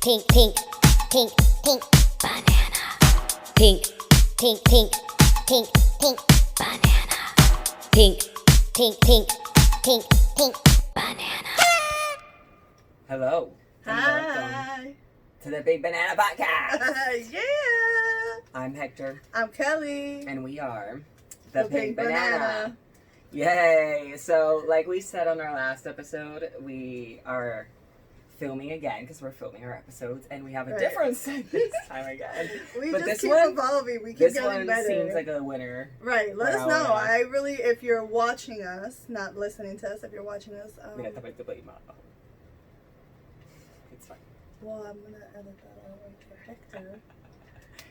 pink, pink, pink, pink, banana. Pink, pink, pink, pink, pink, banana. Pink, pink, pink, pink, pink, banana. Hello. And welcome Hi. to the Big Banana Podcast. Yeah. I'm Hector, I'm Kelly. and we are the Pink Banana. Yay! So, like we said on our last episode, we are filming again because we're filming our episodes, and we have a Right. different set this time again. We But just this keep one- evolving. We keep This getting one better. seems like a winner. Right. Let for us know. our- I really, if you're watching us, not listening to us, if you're watching us, Mira, tapate tu plate, ma. It's fine. well, I'm gonna edit that out for Hector.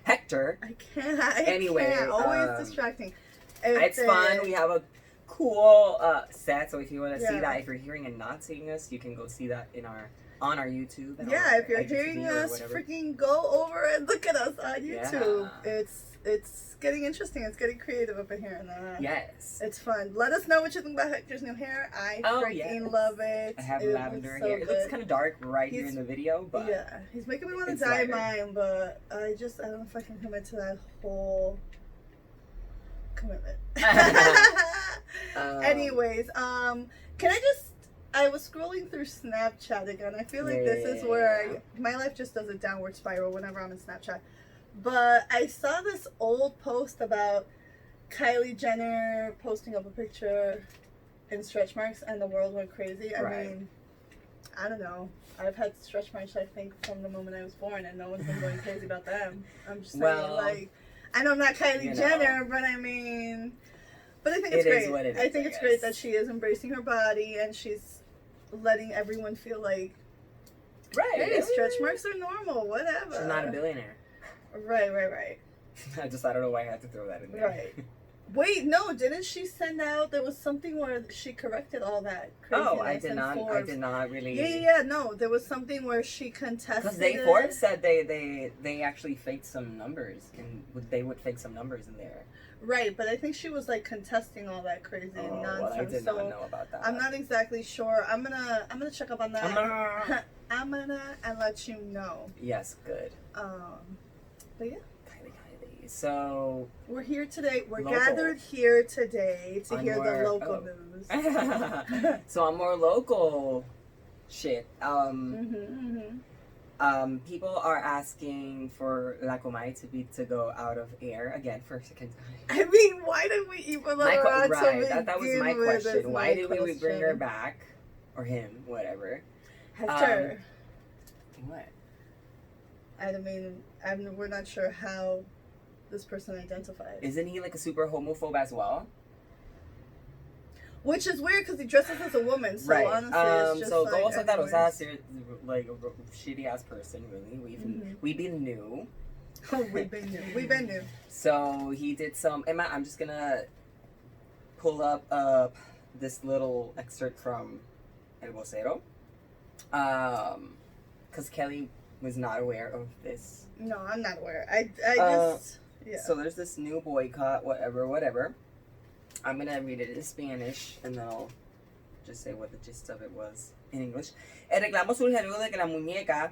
Hector, I can't. Anyway, can't. Always distracting. it's fun. We have a cool set, so if you want to see Yeah. that, if you're hearing and not seeing us, you can go see that on our YouTube. and Yeah, our if you're IGTV hearing or us, whatever. freaking go over and look at us on YouTube. Yeah. It's getting interesting. It's getting creative up in here, and Yes. it's fun. Let us know what you think about Hector's new hair. I Oh, freaking yes. love it. I have It lavender looks so here. It looks good. kind of dark right here He's- in the video, but Yeah, he's making me want to it's dye lighter. mine, but I don't know if I can commit to that whole commitment. Anyways, can I just? I was scrolling through Snapchat again. I feel like this is where my life just does a downward spiral whenever I'm in Snapchat. But I saw this old post about Kylie Jenner posting up a picture in stretch marks, and the world went crazy. I Right. mean, I don't know. I've had stretch marks, I think, from the moment I was born, and no one's been going crazy about them. I'm just saying, Well, like, I know I'm not Kylie you know. Jenner, but I mean, but I think it's It is great. what it I is, think I it's great guess. that she is embracing her body and she's letting everyone feel like, right. hey, stretch marks are normal, whatever. She's not a billionaire. Right. I don't know why I had to throw that in there. Right. Wait, no, didn't she send out, there was something where she corrected all that craziness Oh, I did in not. I Forbes. did not really. Yeah, no, there was something where she contested Because it. Forbes said they actually faked some numbers, and they would fake some numbers in there. Right, but I think she was like contesting all that crazy Oh, nonsense. well, I did so not know about that. I'm not exactly sure. I'm gonna check up on that. I'm gonna- and let you know. Yes, good. But yeah, Kylie. So, we're here today. We're Local. gathered here today to On hear more- the local oh. news. so on more local shit. People are asking for La Comay to go out of air again for a second time. I mean, why did we even let her on to Right, that was begin my with, is question. Why my did we bring her question. back? Or him, whatever. Hector, What? I mean, we're not sure how this person identifies. Isn't he like a super homophobe as well? Which is weird because he dresses as a woman. So Right. honestly, it's just So like, go Santa Rosa, anyways. like a shitty ass person, really. We've been new. We've been new. So he did some. Emma, I'm just gonna pull up this little excerpt from El Vocero. Because Kelly was not aware of this. No, I'm not aware. I just yeah. So there's this new boycott, whatever. I'm gonna read it in Spanish and then I'll just say what the gist of it was in English. El reclamo surge luego de que la muñeca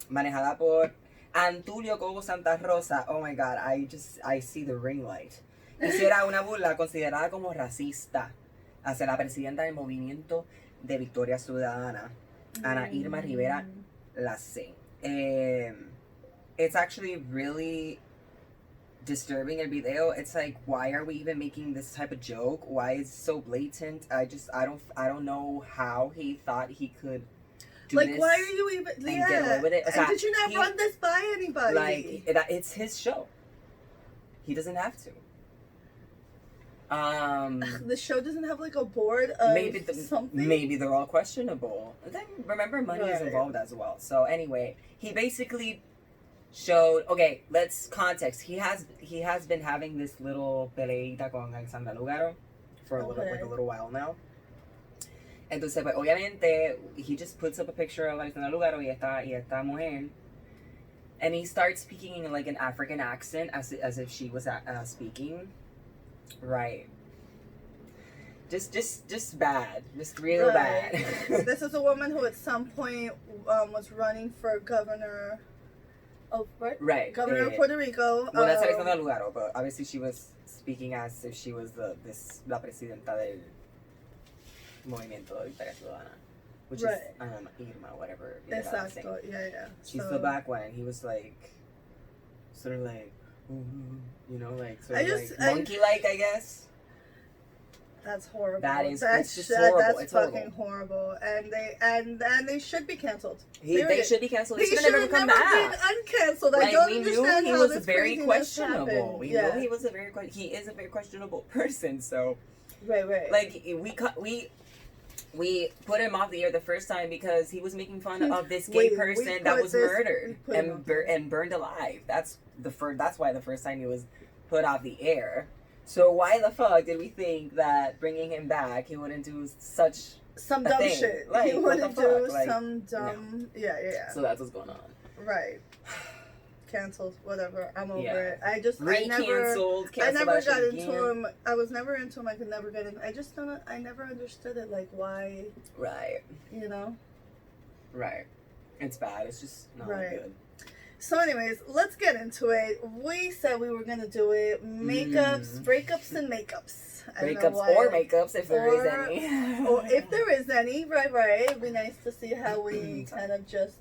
manejada por Antulio Cobo Santa Rosa, oh my god, I see the ring light, hiciera una burla considerada como racista hacia la presidenta del movimiento de Victoria Ciudadana, Ana Irma Rivera Lacen. It's actually really disturbing el video. It's like, why are we even making this type of joke? Why is it so blatant? I don't know how he thought he could do like, this. why are you even? and get away with it. O sea, And did you not he- run this by anybody? Like, it's his show. He doesn't have to. The show doesn't have like a board of something. Maybe they're all questionable. And then remember, money is Right. involved as well. So anyway, he basically showed. Okay, let's context. He has been having this little peleita con Alexandra Lugaro for a little while now. Entonces, pues, obviamente, he just puts up a picture of Alexandra Lugaro y esta mujer, and he starts speaking in like an African accent as if she was speaking. Right. Just bad. Just real Right. bad. This is a woman who at some point was running for governor of what? Right. Governor of Puerto Rico. Well, that's Alexandra Lugaro, but obviously she was speaking as if she was la presidenta del Movimiento de Victoria Ciudadana, which Right. is Irma, whatever. Exacto. Yeah. She's So- the black one, and he was like, sort of like, you know, like sort I of just- like monkey-like, I guess. That's horrible. That is- that's it's just horrible. That's It's fucking horrible. And they should be canceled. They Period. should be canceled. They They should should never have come never back. been uncanceled. I Like, don't we understand knew he how was this very craziness questionable. happened. We Yeah. knew he was he is a very questionable person. So, Right. like, we put him off the air the first time because he was making fun of this gay We person put that was this- murdered we put him off the air. and burned alive. That's why the first time he was put off the air. So why the fuck did we think that bringing him back he wouldn't do some Some a dumb thing? shit. Like, He what the wouldn't do fuck? Like, some dumb. Yeah. So that's what's going on. Right. Canceled. Whatever. I'm over Yeah. it. I never. Re-canceled. I never that shit got into again. him. I was never into him. I could never get in. I just don't. I never understood it. Like why, Right. you know. Right. It's bad. It's just not Right. good. So, anyways, let's get into it. We said we were gonna do it. Makeups, breakups, and makeups. I don't know Breakups why. or makeups if there is Or- any. Or if there is any, right. It'd be nice to see how we kind of just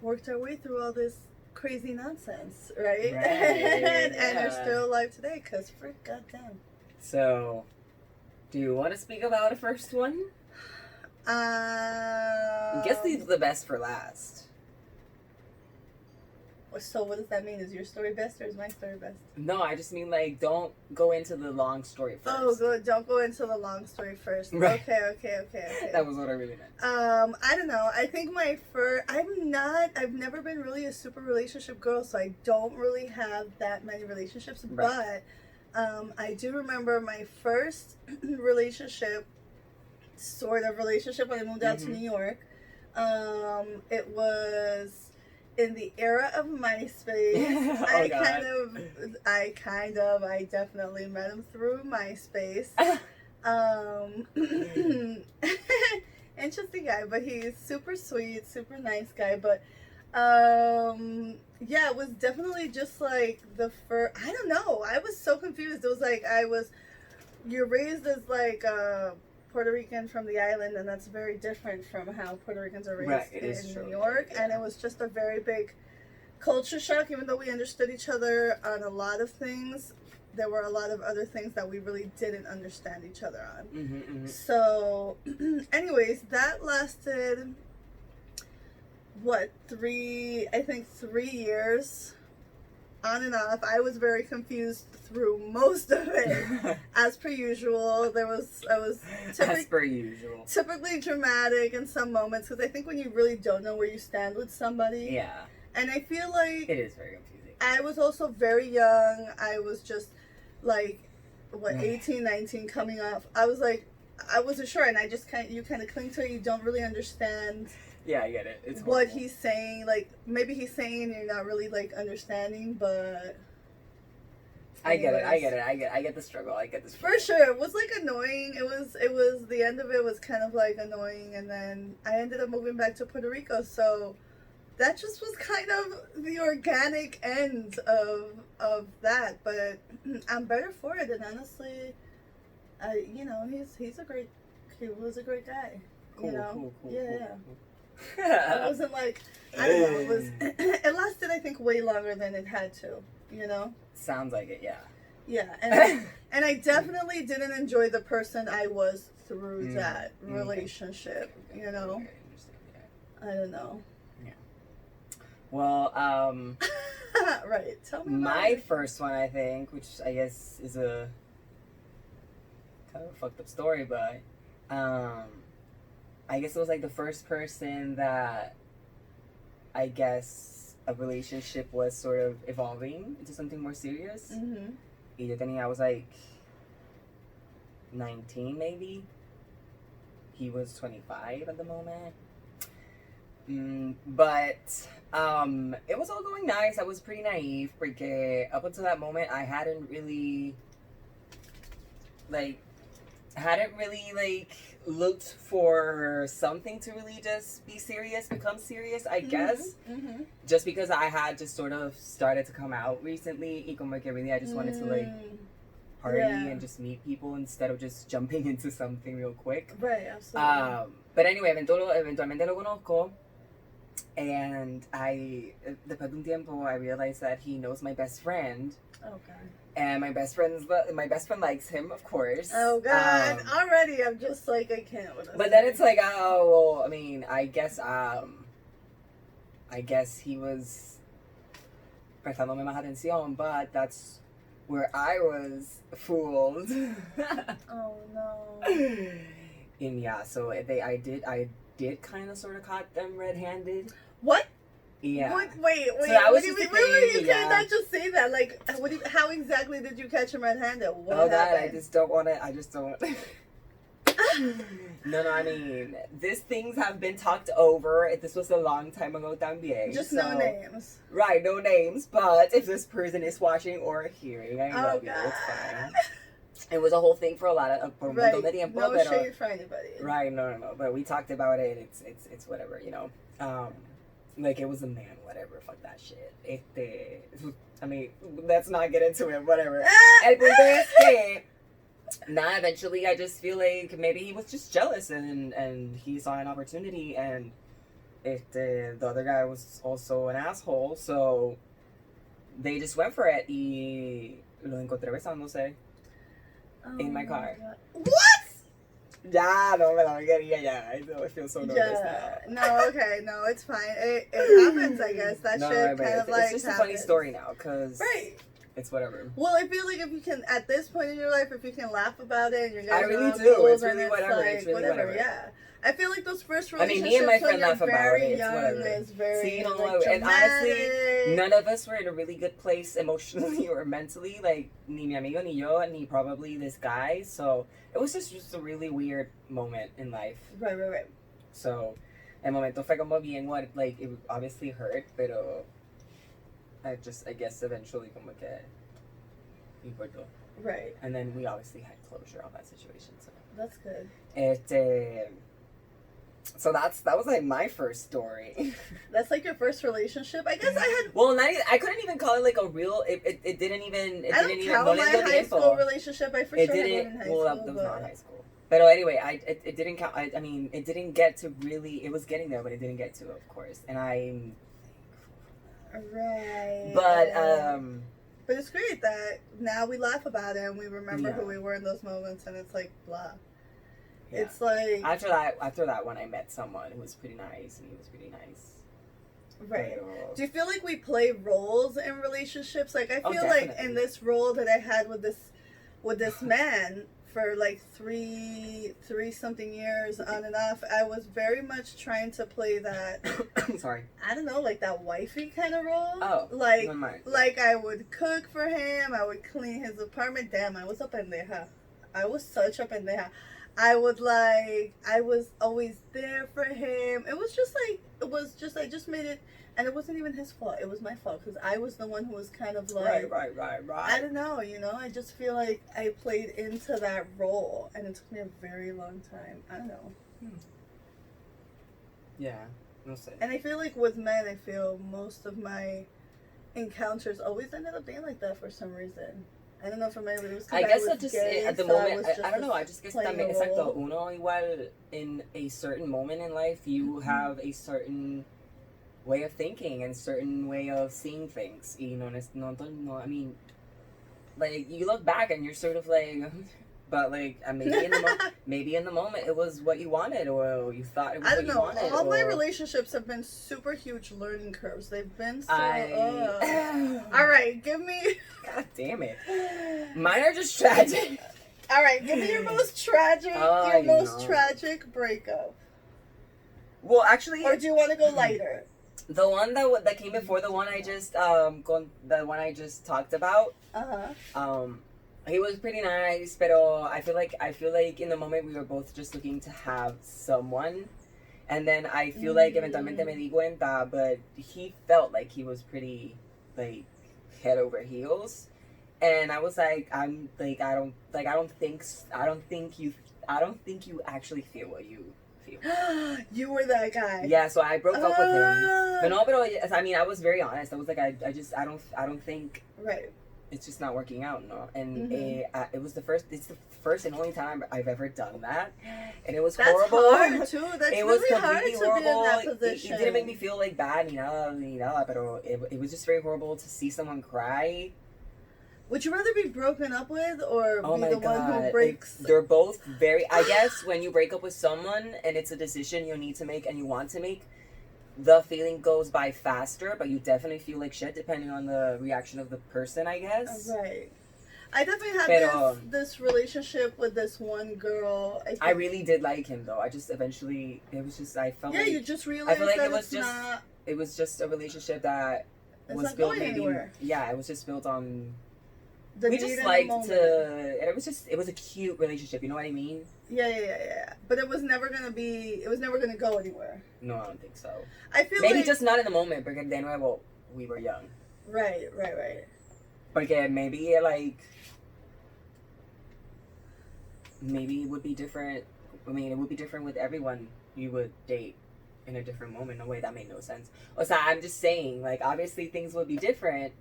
worked our way through all this crazy nonsense, right? Right, and are yeah. still alive today, because frick goddamn. So, do you want to speak about a first one? Guess leave the best for last. So what does that mean? Is your story best or is my story best? No, I just mean like don't go into the long story first. Oh, good. Don't go into the long story first. Right. Okay. That was what I really meant. I don't know. I think I've never been really a super relationship girl, so I don't really have that many relationships. Right. But I do remember my first relationship, sort of relationship, when I moved out to New York. It was in the era of MySpace. I definitely met him through MySpace. Interesting guy, but he's super sweet, super nice guy. But yeah, it was definitely just like the first. I don't know. I was so confused. It was like you're raised as like Puerto Rican from the island, and that's very different from how Puerto Ricans are raised in New York. Yeah. And it was just a very big culture shock. Even though we understood each other on a lot of things, there were a lot of other things that we really didn't understand each other on. So anyways, that lasted 3 years on and off. I was very confused through most of it. As per usual, I was As per usual. typically dramatic in some moments, because I think when you really don't know where you stand with somebody, Yeah. and I feel like It is very confusing. I was also very young. I was just like 18, 19 coming off. I was like, I wasn't sure, and I just you kind of cling to it. You don't really understand Yeah, I get it. It's what horrible. he's saying. Like maybe he's saying and you're not really like understanding, but I get it. I anyways. get the struggle. For sure, it was like annoying. It was the end of it was kind of like annoying, and then I ended up moving back to Puerto Rico, so that just was kind of the organic end of that. But I'm better for it, and honestly, he was a great guy. Cool, you know, cool. yeah. Cool. It wasn't like I don't know. It was. It lasted, I think, way longer than it had to. You know. Sounds like it, yeah. Yeah, and I definitely didn't enjoy the person I was through that relationship. Okay. You know, Okay, I understand, yeah. I don't know. Well, Right. Tell me. my about first one, I think, which I guess is a kind of a fucked up story, but I guess it was like the first person that I guess a relationship was sort of evolving into something more serious. Mm-hmm. I was like 19 maybe. He was 25 at the moment. But it was all going nice. I was pretty naive because up until that moment I hadn't really like, hadn't really, like, looked for something to really just become serious, I guess. Mm-hmm. Just because I had just sort of started to come out recently, y como que really I just wanted to, like, party and just meet people instead of just jumping into something real quick. Right, absolutely. But anyway, eventualmente lo conozco. And después de un tiempo, I realized that he knows my best friend. Okay. And my best friend likes him, of course. Oh God! Already, I'm just like I can't with this. But then it's like, oh, well, I mean, I guess he was prestándome más atención, but that's where I was fooled. Oh no. And yeah, so I did kind of sort of caught them red-handed. What? Yeah. What? Wait. So that What was do you just mean? the Wait, thing, you yeah. cannot just say that. Like, how exactly did you catch him red-handed? What Oh God, happened? I just don't want to. I just don't. No, I mean, these things have been talked over. This was a long time ago también. Just so, no names. Right, no names. But if this person is watching or hearing, I love you. God. It's fine. It was a whole thing for un montón de tiempo. No pero, shade for anybody. right, no. But we talked about it. It's whatever, you know. Like, it was a man, whatever. Fuck that shit. I mean, let's not get into it. Whatever. El punto es que, eventually I just feel like maybe he was just jealous and he saw an opportunity, and the other guy was also an asshole, so they just went for it. Y lo encontré besándose in my car. God. What? Ya, no me la quería ya. I feel so nervous now. No, okay, no, it's fine. It happens, I guess. That No, shit but kind of like it's just a funny story now, because it's whatever. Well, I feel like if you can, at this point in your life, if you can laugh about it and you guys I really are do. cool, It's then really whatever. Like, It's really whatever. Yeah. I feel like those first I mean, relationships me and my friend when you're laugh about very it. It's young whatever. is very See, no, like, and honestly, dramatic. none of us were in a really good place emotionally or mentally. Like, ni mi amigo, ni yo, ni probably this guy. So it was just a really weird moment in life. Right. So, el momento fue como bien what, like, it obviously hurt, pero I guess eventually como que importó. Right. And then we obviously had closure on that situation. So That's good. So that was like my first story. That's like your first relationship. I guess I had. Well, I couldn't even call it like a real. It didn't even. I don't count my high school relationship. I for sure had one in high school. Well, that was not high school. But anyway, it didn't count. I mean, it didn't get to really. It was getting there, but it didn't get to, of course. And I'm right. But it's great that now we laugh about it and we remember who we were in those moments, and it's like blah. Yeah. It's like after that when I met someone who was pretty nice, and he was pretty nice. Right. Do you feel like we play roles in relationships? Like I feel like in this role that I had with this man for like three something years on and off, I was very much trying to play that. Sorry. I don't know, like that wifey kind of role. Oh. Like I would cook for him. I would clean his apartment. Damn, I was a pendeja. I was such a pendeja. I was always there for him. I just made it, and it wasn't even his fault. It was my fault, because I was the one who was kind of like, right. I don't know, I just feel like I played into that role, and it took me a very long time. I don't know. Yeah, no sé. And I feel like with men, I feel most of my encounters always ended up being like that for some reason. I don't know if maybe it was I guess I was just gay, at the so moment, I don't know. I just guess también, exacto, uno igual in a certain moment in life, you have a certain way of thinking and certain way of seeing things. No, I mean, like, you look back and you're sort of like, but like, maybe in the moment it was what you wanted, or you thought it was what you wanted. All my relationships have been super huge learning curves. They've been so. All right, give me. God damn it! Mine are just tragic. All right, give me your most tragic, tragic breakup. Well, actually, or do you want to go lighter? The one that came before the one I just talked about. He was pretty nice, pero I feel like in the moment we were both just looking to have someone, and then I feel like eventualmente me di cuenta, but he felt like he was pretty like head over heels, And I was like, I'm like, I don't think you actually feel what you feel. You were that guy. Yeah, so I broke up with him. But no, but I mean, I was very honest. I was like, I don't think Right. it's just not working out, no. And Mhm. it's the first and only time I've ever done that, and it was That's horrible. hard too. That's It was really hard to completely be in horrible. that position. It didn't make me feel like bad, but it was just very horrible to see someone cry. Would you rather be broken up with or Oh be my the one God. who breaks? They're both very. I guess when you break up with someone and it's a decision you need to make and you want to make, the feeling goes by faster, but you definitely feel like shit depending on the reaction of the person, I guess. Right. I definitely had Pero, this relationship with this one girl. I really did like him though. I just eventually, it was just, I felt like. You just realized like that it was it's just, not. it was just a relationship that It's was not built going maybe. anywhere. Yeah, it was just built on. The We need just in liked the moment. to, and it was a cute relationship. You know what I mean? Yeah. But it was never gonna be. It was never gonna go anywhere. No, I don't think so. I feel Maybe like, just not in the moment, because de nuevo, we were young. Right. Porque maybe like, maybe it would be different. I mean, it would be different with everyone you would date in a different moment. In a way that made no sense. O sea, I'm just saying, like, obviously things would be different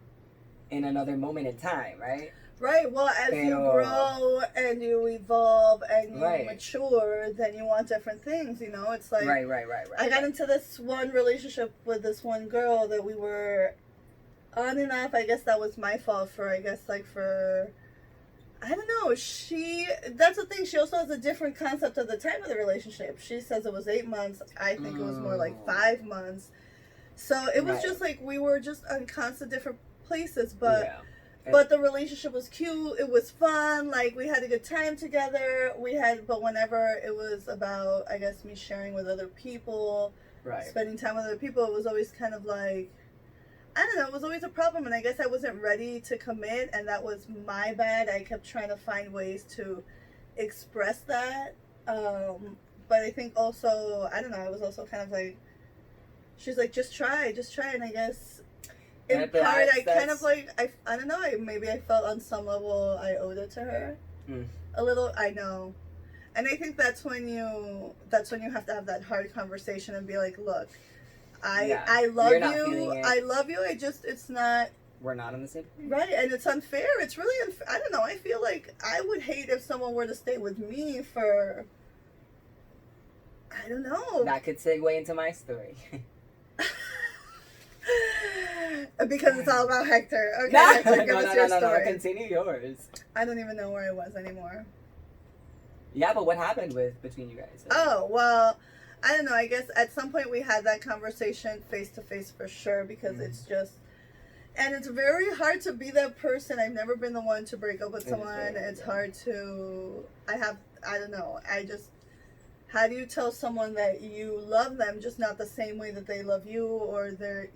in another moment in time, right? Right. Well, as you grow and you evolve and you mature, then you want different things. You know, it's like right. I got into this one relationship with this one girl that we were on and off. I guess that was my fault for. I don't know. That's the thing. She also has a different concept of the time of the relationship. She says it was 8 months. I think it was more like 5 months. So it was just like we were just on constant different places, but the relationship was cute. It was fun. Like we had a good time together. But whenever it was about, I guess, me sharing with other people, spending time with other people, it was always kind of like, I don't know, it was always a problem, and I guess I wasn't ready to commit, and that was my bad. I kept trying to find ways to express that, but I think also, I don't know, I was also kind of like, she's like, just try, and I guess in part I kind of like, I don't know, maybe I felt on some level I owed it to her a little. I know, and I think that's when you have to have that hard conversation and be like, look, I love you. I love you. It's not. We're not on the same page. Right, and it's unfair. It's really unfair. I don't know. I feel like I would hate if someone were to stay with me for. I don't know. That could segue into my story. Because it's all about Hector. Okay, No, Hector, give us your story. No. Continue yours. I don't even know where I was anymore. Yeah, but what happened between you guys? Oh, well, I don't know. I guess at some point we had that conversation face to face for sure, because it's just, and it's very hard to be that person. I've never been the one to break up with someone. It's hard to, I don't know. How do you tell someone that you love them, just not the same way that they love you, or they're,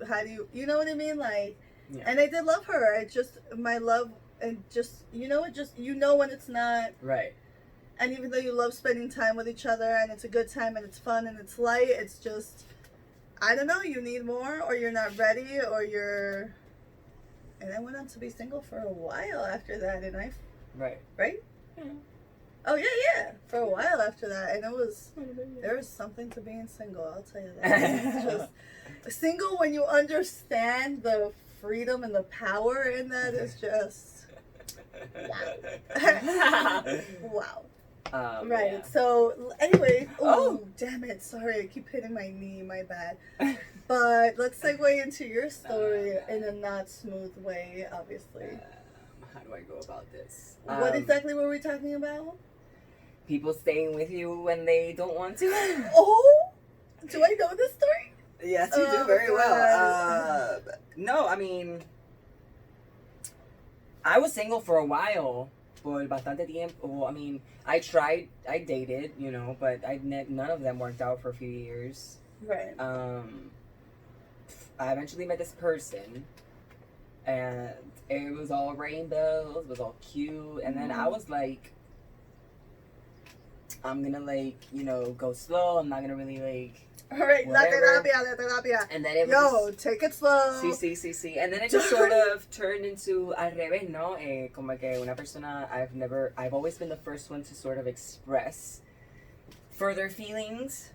how do you, you know what I mean? Like, and I did love her. My love, and just, when it's not. Right. And even though you love spending time with each other, and it's a good time, and it's fun, and it's light, it's just, I don't know, you need more, or you're not ready, or you're... And I went on to be single for a while after that, and Right? Yeah. Oh, yeah, for a while after that, and there was something to being single, I'll tell you that. It's just, single when you understand the freedom and the power in that is just, wow. Wow. Right. Yeah. So anyway, damn it! Sorry, I keep hitting my knee. My bad. But let's segue into your story in a not smooth way, obviously. How do I go about this? What exactly were we talking about? People staying with you when they don't want to. Oh, do I know this story? Yes, you do very well. No, I mean, I was single for a while. Por bastante tiempo. Well, I mean, I dated, but none of them worked out for a few years. Right. I eventually met this person, and it was all rainbows, it was all cute, and then I was like, I'm gonna like, you know, go slow. I'm not gonna really like. All right, la whatever. terapia. And then it was Take it slow. sí. And then it just sort of turned into al revés, ¿no? Como que una persona, I've always been the first one to sort of express further feelings.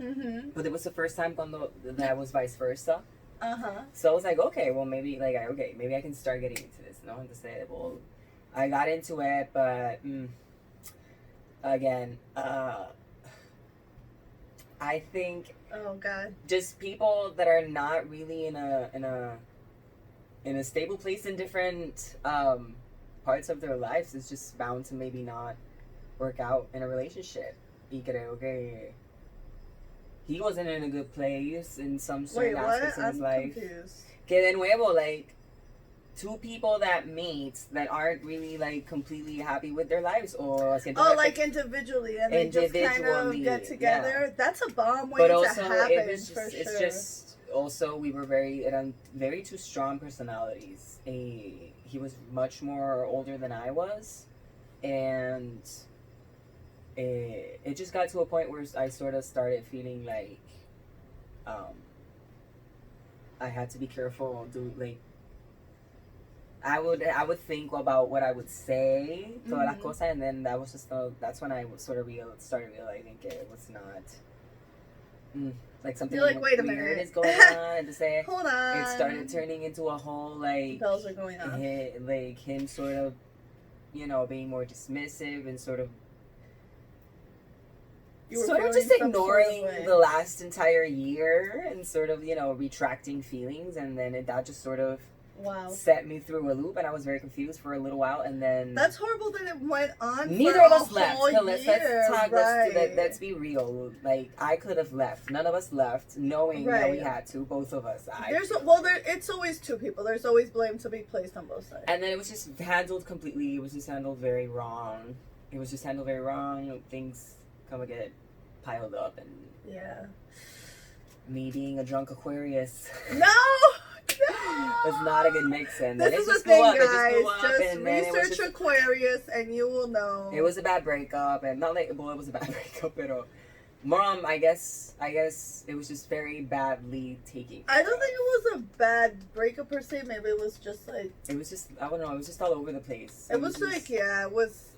Mm-hmm. But it was the first time cuando that was vice versa. Uh-huh. So I was like, okay, well maybe maybe I can start getting into this, no? Entonces, well, I got into it, but again, I think Oh God. just people that are not really in a stable place in different parts of their lives is just bound to maybe not work out in a relationship. Y creo que he wasn't in a good place in some certain aspects of his life. Confused. Que de nuevo, like, two people that meet that aren't really like completely happy with their lives or like individually and they just kind of get together. Yeah. That's a bomb waiting to happen. It's just also we were very two strong personalities. He was much more older than I was, and it just got to a point where I sort of started feeling like I had to be careful. I would think about what I would say, todas las cosas, and then that's when I sort of started realizing it was not like something You're like, wait a weird minute is going on, and to say hold on, it started turning into a whole like bells are going off. Like him sort of, you know, being more dismissive and sort of just ignoring the last entire year and sort of, you know, retracting feelings, and then that just sort of set me through a loop, and I was very confused for a little while, and then that's horrible that it went on. Neither of us left. So let's talk. Let's be real. Like, I could have left. None of us left, knowing that we had to. Both of us. It's always two people. There's always blame to be placed on both sides. And then it was just handled completely. It was just handled very wrong. Things come and get piled up, and me being a drunk Aquarius. No. It's not a good mix, and this is the thing, guys. Just research Aquarius, and you will know. It was a bad breakup, and not like it was a bad breakup, but Mom, I guess it was just very badly taken. I don't think it was a bad breakup per se. Maybe it was just like I don't know. It was just all over the place. It was like it was.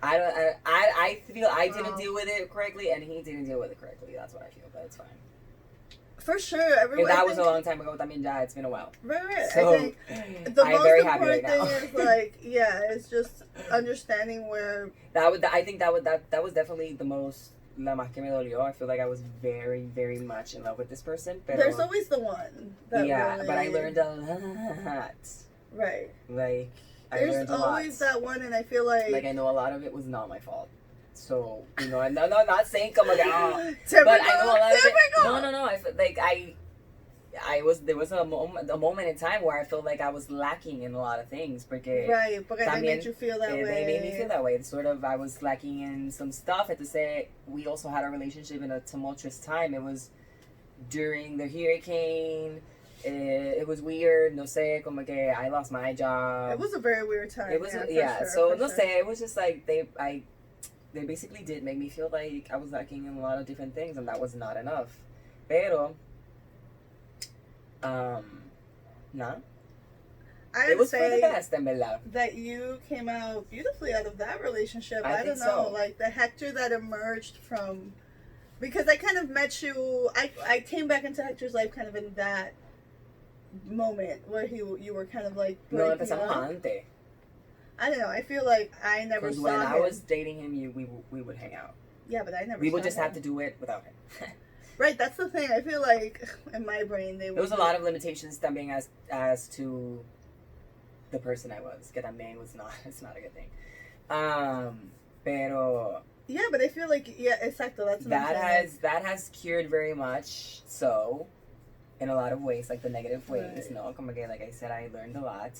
I feel I didn't deal with it correctly, and he didn't deal with it correctly. That's what I feel, but it's fine. For sure, everyone. That was a long time ago. I mean, it's been a while. Right. So, I think the most important thing is like, it's just understanding where. I think that was definitely the most la más que me dolió. I feel like I was very, very much in love with this person. Pero, there's always the one. That really, but I learned a lot. Right. Like there's always that one, and I feel like I know a lot of it was not my fault. So, you know, I'm not saying come again, but I know a lot of it. No. I feel like there was a moment in time where I felt like I was lacking in a lot of things. Porque they made you feel that way. They made me feel that way. Sort of, I was lacking in some stuff. And to say, we also had a relationship in a tumultuous time. It was during the hurricane. It was weird. No sé, como que I lost my job. It was a very weird time. It was, so no sé. It was just like they basically did make me feel like I was lacking in a lot of different things, and that was not enough. Pero, it was for the best, en verdad. That you came out beautifully out of that relationship. I don't know. So. Like the Hector that emerged from, because I kind of met you. I came back into Hector's life kind of in that moment where you were kind of like. No, empezamos antes. I don't know. I feel like I never saw him. Because when I was dating him, we would hang out. Yeah, but I never. We would just have to do it without him. Right, that's the thing. I feel like in my brain there was a lot of limitations stemming as to the person I was. Que también was not. It's not a good thing. Pero. Yeah, but I feel like exacto. That has cured very much. So, in a lot of ways, like the negative ways. Right. No, como que like I said, I learned a lot.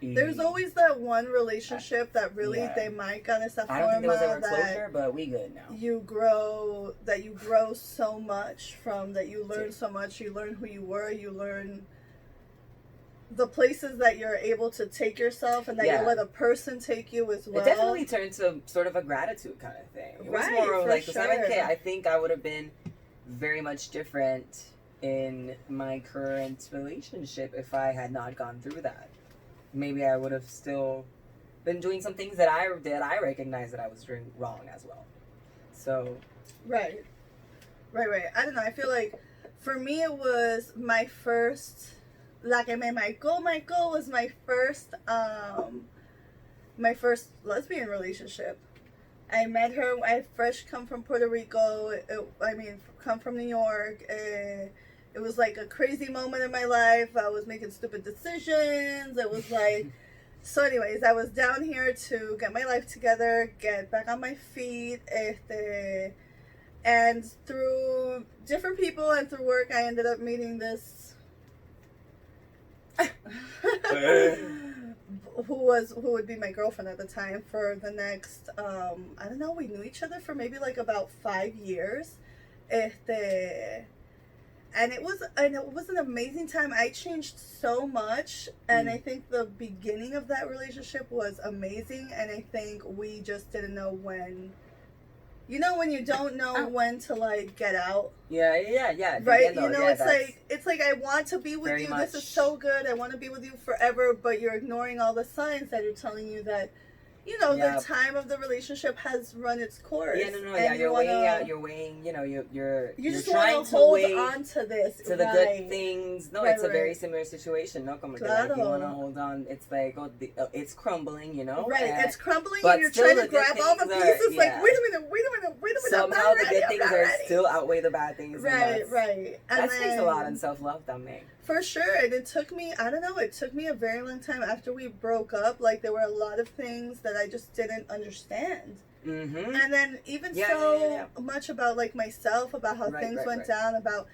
There's always that one relationship that really they might got esa forma. I don't think there was ever closure, but we good now. You grow so much from that. You learn so much. You learn who you were. You learn the places that you're able to take yourself and that Yeah. you let a person take you as well. It definitely turned to sort of a gratitude kind of thing. It was Right, more of for like, 'cause I'm like, sure. okay, I think I would have been very much different in my current relationship if I had not gone through that. Maybe I would have still been doing some things that I recognize that I was doing wrong as well. So Right. I don't know. I feel like for me it was my first, like I made my goal. My goal was my first lesbian relationship. I met her. I fresh come from Puerto Rico. Come from New York. It was like a crazy moment in my life. I was making stupid decisions. It was like, so anyways, I was down here to get my life together, get back on my feet. And through different people and through work, I ended up meeting this who would be my girlfriend at the time for the next I don't know, we knew each other for maybe like about 5 years. And it was an amazing time. I changed so much, and I think the beginning of that relationship was amazing, and I think we just didn't know when. You know when you don't know when to like get out. yeah. Right, it's like I want to be with very you. much- This is so good. I want to be with you forever, but you're ignoring all the signs that are telling you that, Yeah. the time of the relationship has run its course. Yeah, no, and yeah. You're weighing wanna- out. You're weighing. You just trying want to to hold weigh on to this, to the good things. No, Right, it's a very right. similar situation. No, como que like, you Claro. want to hold on. It's like it's crumbling. Right, and it's crumbling, but and you're still trying the to good grab all the things are- pieces. yeah. Like, wait a minute. I'm somehow not the ready, good I'm things not are ready. still outweigh the bad things. And Right. And that takes a then- lot in self love, though, man. For sure, and it took me, I don't know, it took me a very long time after we broke up. Like, there were a lot of things that I just didn't understand. Mm-hmm. And then even much about, like, myself, about how things went down, about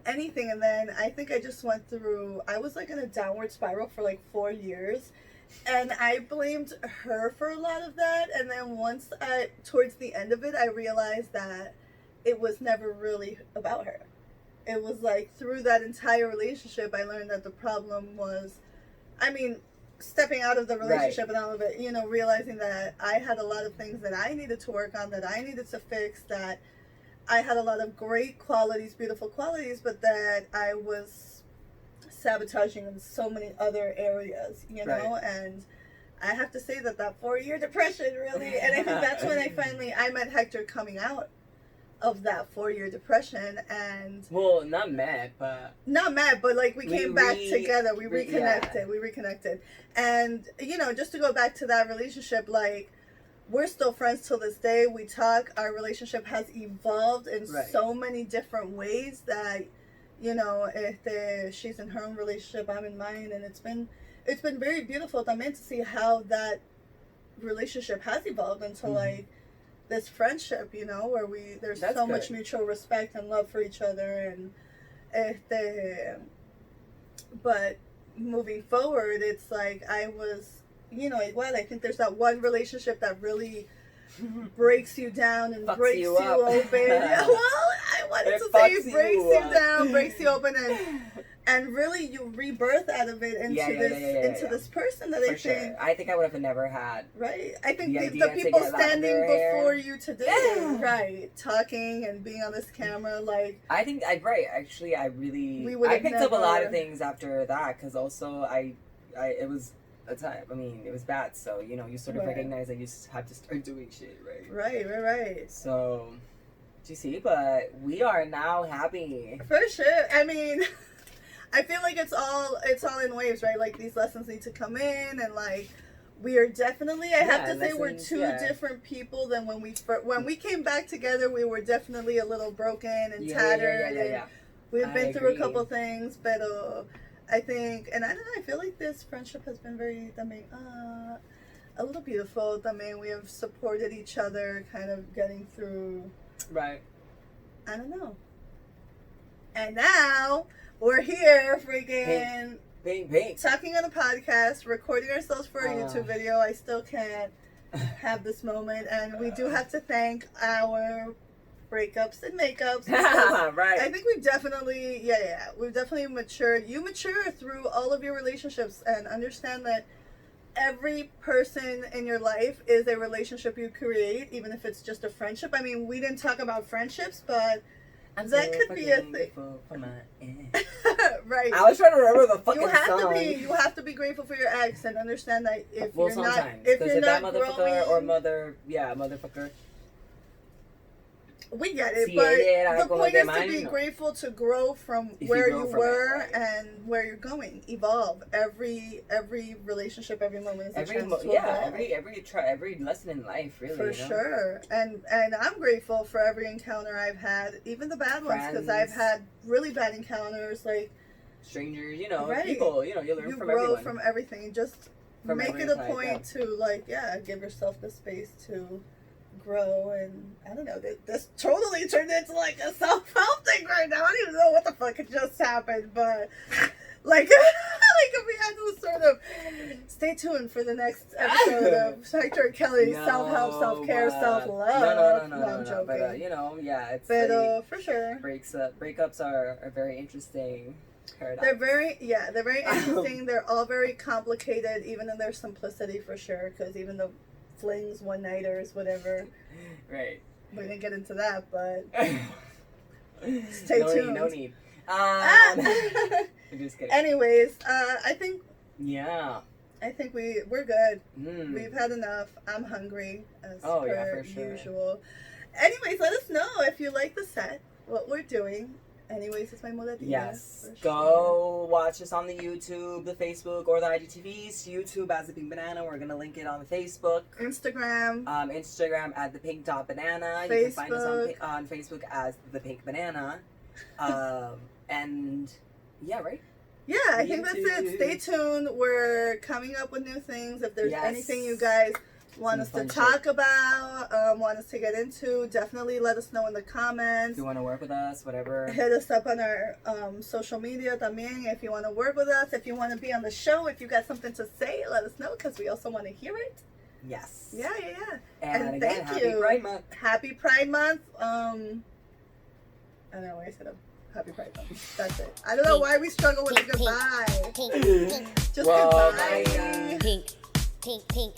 anything. And then I think I just went through, I was, like, in a downward spiral for, like, 4 years. And I blamed her for a lot of that. And then towards the end of it, I realized that it was never really about her. It was like through that entire relationship, I learned that the problem was, stepping out of the relationship and all of it, realizing that I had a lot of things that I needed to work on, that I needed to fix, that I had a lot of great qualities, beautiful qualities, but that I was sabotaging in so many other areas, know? And I have to say that 4-year depression really, and I think that's when I met Hector coming out of that 4-year depression. And not mad, but like we came back together. We reconnected. And just to go back to that relationship, like, we're still friends till this day. We talk. Our relationship has evolved in so many different ways that, she's in her own relationship, I'm in mine, and it's been very beautiful también to see how that relationship has evolved into like this friendship, where there's so much mutual respect and love for each other, and but moving forward, it's like I was, I think there's that one relationship that really breaks you down and breaks you open. Yeah, well, I wanted to say breaks you down, breaks you open, and really you rebirth out of it into this person that I think I would have never had. Right. I think the people standing before you today, right, talking and being on this camera, like, I think actually I picked up a lot of things after that, because also it was a time, it was bad, so you sort of recognize that you have to start doing shit, right. So do you see? But we are now happy for sure. I feel like it's all in waves, right? Like, these lessons need to come in, and like, we are definitely, I have to say, we're two different people than when we came back together. We were definitely a little broken and tattered. And we've been through a couple things, but I think, and I don't know, I feel like this friendship has been very, a little beautiful. We have supported each other, kind of getting through. Right. I don't know. And now we're here, freaking talking on a podcast, recording ourselves for a YouTube video. I still can't have this moment, and we do have to thank our breakups and makeups. Right. I think we've definitely, we've definitely matured. You mature through all of your relationships and understand that every person in your life is a relationship you create, even if it's just a friendship. I mean, we didn't talk about friendships, but that could be a thing. Right. I was trying to remember the fucking song. You have to be grateful for your ex and understand that if well, you're not, sometimes. if you're not motherfucker growing, or motherfucker. We get it, Sí, but the como point que is to mine, be no. grateful to grow from If where you grow you from were it, right. and where you're going. Evolve. Every relationship, every moment is a chance to evolve. every lesson in life, really. For sure. And I'm grateful for every encounter I've had, even the bad ones, because I've had really bad encounters, like strangers, right. people, you learn you from grow everyone. from everything. Just From make every it a type, point to give yourself the space to grow. And I don't know, this totally turned into like a self-help thing right now. I don't even know what the fuck just happened, but like if we had to sort of stay tuned for the next episode of Hector and Kelly's self-help, self-care, self-love. No, I'm joking. But it's But for sure, breakups are very interesting. Paradox. They're very interesting. They're all very complicated, even in their simplicity, for sure. Because even the flings, one-nighters, whatever. Right. We didn't get into that, but stay tuned. No need. I'm just kidding. Anyways, I think we're good. We've had enough. I'm hungry, as per for sure. usual. Anyways, let us know if you like the set, what we're doing. Anyways, it's my muladilla. Yes. Go watch us on the YouTube, the Facebook, or the IGTVs. YouTube as the Pink Banana. We're gonna link it on the Facebook. Instagram. Instagram at the Pink.Banana. Facebook. You can find us on Facebook as the Pink Banana. And yeah, right? Yeah, I think that's it. Stay tuned. We're coming up with new things. If there's anything you guys want us to talk about, want us to get into, definitely let us know in the comments. If you want to work with us, whatever. Hit us up on our social media también if you want to work with us. If you want to be on the show, if you got something to say, let us know because we also want to hear it. Yes. Yeah. And again, thank you. Happy Pride Month. Happy Pride Month. I don't know why I said Happy Pride Month. That's it. I don't know why we struggle with a goodbye. Pink, Just goodbye. Bye. pink, pink, pink, pink.